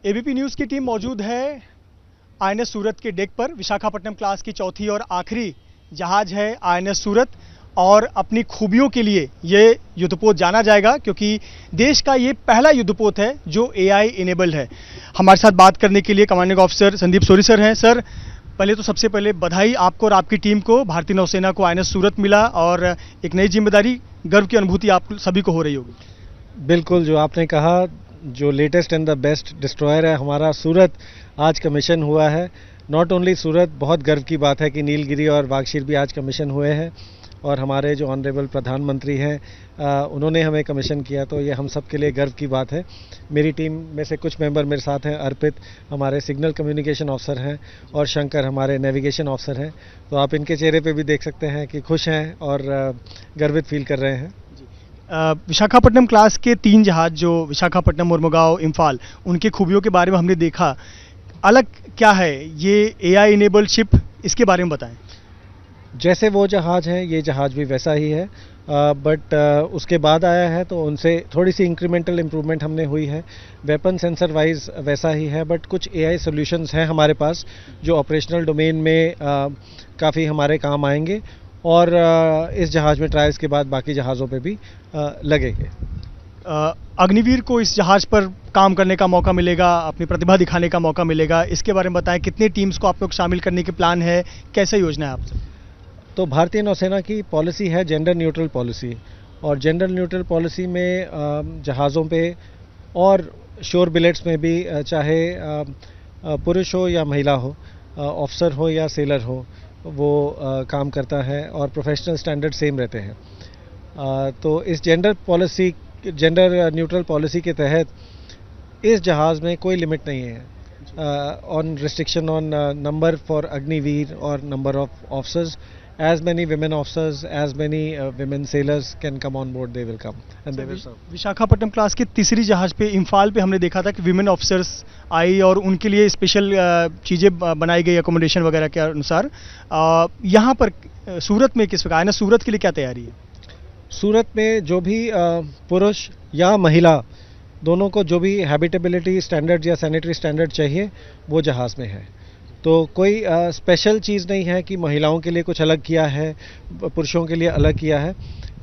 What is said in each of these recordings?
ABP news की team मौजूद है आईएनएस सूरत के डेक पर। विशाखापट्टनम क्लास की चौथी और आखिरी जहाज है आईएनएस सूरत और अपनी खूबियों के लिए ये युद्धपोत जाना जाएगा क्योंकि देश का ये पहला युद्धपोत है जो एआई इनेबल्ड है। हमारे साथ बात करने के लिए commanding officer Sandeep Sori sir हैं। सर, पहले तो सबसे पहले बधाई आपको और आपकी टीम को। भारतीय नौसेना को आईएनएस सूरत मिला और एक नई जिम्मेदारी, गर्व की अनुभूति आप सभी को हो रही होगी। बिल्कुल, जो आपने कहा, जो latest and the best destroyer है हमारा सूरत आज कमीशन हुआ है। नॉट ओनली सूरत, बहुत गर्व की बात है कि नीलगिरी और वागशीर भी आज कमीशन हुए हैं और हमारे जो ऑनरेबल प्रधानमंत्री हैं उन्होंने हमें कमीशन किया, तो ये हम सब के लिए गर्व की बात है। मेरी टीम में से कुछ मेंबर मेरे साथ हैं। अर्पित हमारे सिग्नल कम्युनिकेशन ऑफिसर हैं और शंकर हमारे नेविगेशन ऑफिसर हैं। तो आप इनके चेहरे पे भी देख सकते हैं कि खुश हैं और गर्वित फील कर रहे हैं। विशाखापट्टनम क्लास के 3 जहाज जो विशाखापट्टनम, मुर्मुगांव, इम्फाल, उनकी खूबियों के बारे में हमने देखा। अलग क्या है ये एआई इनेबल्ड शिप, इसके बारे में बताएं। जैसे वो जहाज है ये जहाज भी वैसा ही है, बट उसके बाद आया है तो उनसे थोड़ी सी इंक्रीमेंटल इम्प्रूवमेंट हमने हुई है। वेपन सेंसर वाइज वैसा ही है, बट कुछ एआई सॉल्यूशंस हैं हमारे पास जो ऑपरेशनल डोमेन में काफ़ी हमारे काम आएंगे और इस जहाज में ट्रायल्स के बाद बाकी जहाज़ों पे भी लगेंगे। अग्निवीर को इस जहाज पर काम करने का मौका मिलेगा, अपनी प्रतिभा दिखाने का मौका मिलेगा, इसके बारे में बताएं। कितने टीम्स को आप लोग शामिल करने के प्लान है, कैसे योजना है आपसे? तो भारतीय नौसेना की पॉलिसी है जेंडर न्यूट्रल पॉलिसी, और जेंडर न्यूट्रल पॉलिसी में जहाज़ों पे और शोर बिलेट्स में भी चाहे पुरुष हो या महिला हो, ऑफिसर हो या सेलर हो, वो काम करता है और प्रोफेशनल स्टैंडर्ड सेम रहते हैं। तो इस जेंडर न्यूट्रल पॉलिसी के तहत इस जहाज़ में कोई लिमिट नहीं है on restriction on number for Agniveer और number of officers. As many women officers, as many women sailors can come on board, they will come and they will serve. Visakhapatnam class के तीसरी जहाज पे, इम्फाल पे, हमने देखा था कि विमेन ऑफिसर्स आई और उनके लिए स्पेशल चीज़ें बनाई गई अकोमोडेशन वगैरह के अनुसार। यहाँ पर सूरत में किस प्रकार, सूरत के लिए क्या तैयारी है? सूरत में जो भी पुरुष या महिला दोनों को जो भी हैबिटेबिलिटी स्टैंडर्ड या सैनिटरी स्टैंडर्ड चाहिए वो जहाज़ में है। तो कोई स्पेशल चीज़ नहीं है कि महिलाओं के लिए कुछ अलग किया है, पुरुषों के लिए अलग किया है।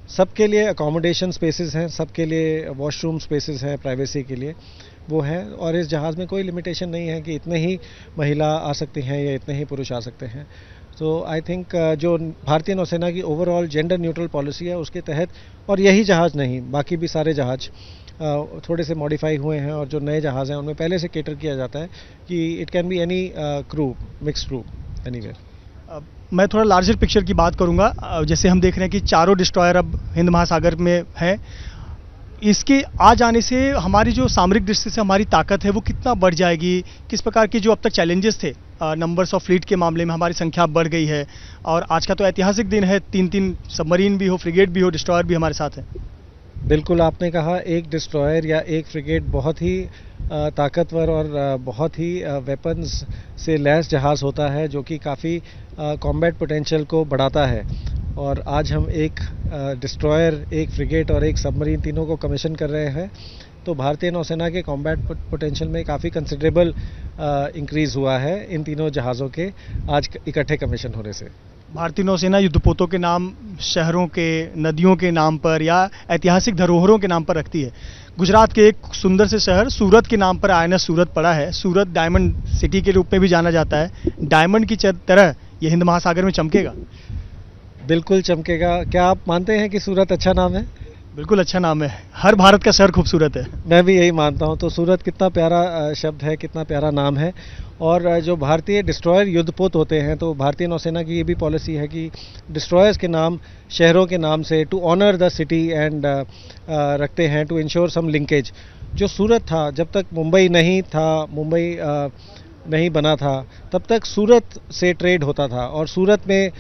सबके लिए अकोमोडेशन स्पेसेस हैं, सबके लिए वॉशरूम स्पेसेस हैं, प्राइवेसी के लिए वो हैं। और इस जहाज़ में कोई लिमिटेशन नहीं है कि इतने ही महिला आ सकती हैं या इतने ही पुरुष आ सकते हैं। तो आई थिंक जो भारतीय नौसेना की ओवरऑल जेंडर न्यूट्रल पॉलिसी है उसके तहत, और यही जहाज़ नहीं बाकी भी सारे जहाज़ थोड़े से मॉडिफाई हुए हैं और जो नए जहाज़ हैं उनमें पहले से केटर किया जाता है कि it can be any crew, mixed crew, anywhere. मैं थोड़ा लार्जर पिक्चर की बात करूंगा। जैसे हम देख रहे हैं कि चारों डिस्ट्रॉयर अब हिंद महासागर में हैं। इसके आ जाने से हमारी जो सामरिक दृष्टि से हमारी ताकत है वो कितना बढ़ जाएगी? किस प्रकार के जो अब तक चैलेंजेस थे नंबर्स ऑफ फ्लीट के मामले में, हमारी संख्या बढ़ गई है और आज का तो ऐतिहासिक दिन है, 3-3 सबमरीन भी हो, फ्रिगेट भी हो, डिस्ट्रॉयर भी हमारे साथ है। बिल्कुल, आपने कहा एक डिस्ट्रॉयर या एक फ्रिगेट बहुत ही ताकतवर और बहुत ही वेपन्स से लैस जहाज़ होता है जो कि काफ़ी कॉम्बैट पोटेंशियल को बढ़ाता है। और आज हम एक डिस्ट्रॉयर, एक फ्रिगेट और एक सबमरीन तीनों को कमीशन कर रहे हैं। तो भारतीय नौसेना के कॉम्बैट पोटेंशियल में काफ़ी कंसिडरेबल इंक्रीज़ हुआ है इन तीनों जहाज़ों के आज इकट्ठे कमीशन होने से। भारतीय नौसेना युद्धपोतों के नाम शहरों के, नदियों के नाम पर या ऐतिहासिक धरोहरों के नाम पर रखती है। गुजरात के एक सुंदर से शहर सूरत के नाम पर आईएनएस सूरत पड़ा है। सूरत डायमंड सिटी के रूप में भी जाना जाता है। डायमंड की तरह ये हिंद महासागर में चमकेगा। बिल्कुल चमकेगा। क्या आप मानते हैं कि सूरत अच्छा नाम है? बिल्कुल अच्छा नाम है। हर भारत का शहर खूबसूरत है। मैं भी यही मानता हूं। तो सूरत कितना प्यारा शब्द है, कितना प्यारा नाम है। और जो भारतीय डिस्ट्रॉयर युद्धपोत होते हैं, तो भारतीय नौसेना की ये भी पॉलिसी है कि डिस्ट्रॉयर्स के नाम शहरों के नाम से to honour the city and रखते हैं, टू इंश्योर सम लिंकेज। जो सूरत था, जब तक मुंबई नहीं था, मुंबई नहीं बना था, तब तक सूरत से ट्रेड होता था और सूरत में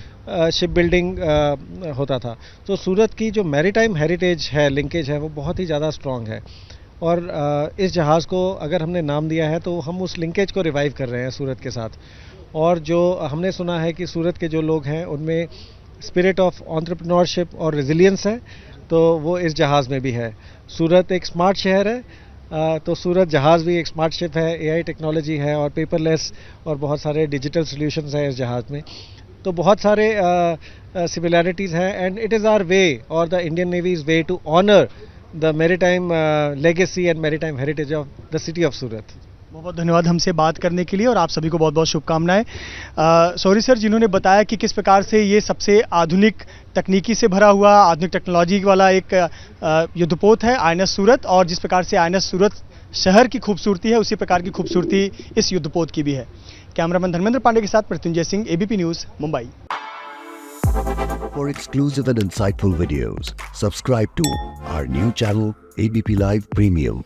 शिप बिल्डिंग होता था। तो सूरत की जो मैरीटाइम हेरिटेज है, लिंकेज है, वो बहुत ही ज़्यादा स्ट्रॉन्ग है। और इस जहाज़ को अगर हमने नाम दिया है तो हम उस लिंकेज को रिवाइव कर रहे हैं सूरत के साथ। और जो हमने सुना है कि सूरत के जो लोग हैं उनमें स्पिरिट ऑफ एंटरप्रेन्योरशिप और रेजिलियंस है, तो वो इस जहाज़ में भी है। सूरत एक स्मार्ट शहर है, तो सूरत जहाज़ भी एक स्मार्ट शिप है, AI टेक्नोलॉजी है और पेपरलेस और बहुत सारे डिजिटल सॉल्यूशंस हैं इस जहाज़ में। तो बहुत सारे सिमिलैरिटीज़ हैं and it is our way और the Indian navy's way to honour the maritime legacy and maritime heritage of the city of Surat. बहुत बहुत धन्यवाद हमसे बात करने के लिए और आप सभी को बहुत बहुत शुभकामनाएं। सॉरी सर, जिन्होंने बताया कि किस प्रकार से ये सबसे आधुनिक तकनीकी से भरा हुआ आधुनिक टेक्नोलॉजी वाला एक युद्धपोत है INS सूरत, और जिस प्रकार से INS सूरत शहर की खूबसूरती है उसी प्रकार की खूबसूरती इस युद्धपोत की भी है। कैमरामैन धर्मेंद्र पांडे के साथ Mrityunjay Singh, ABP news, Mumbai. For exclusive and insightful videos, subscribe to our new channel ABP Live Premium.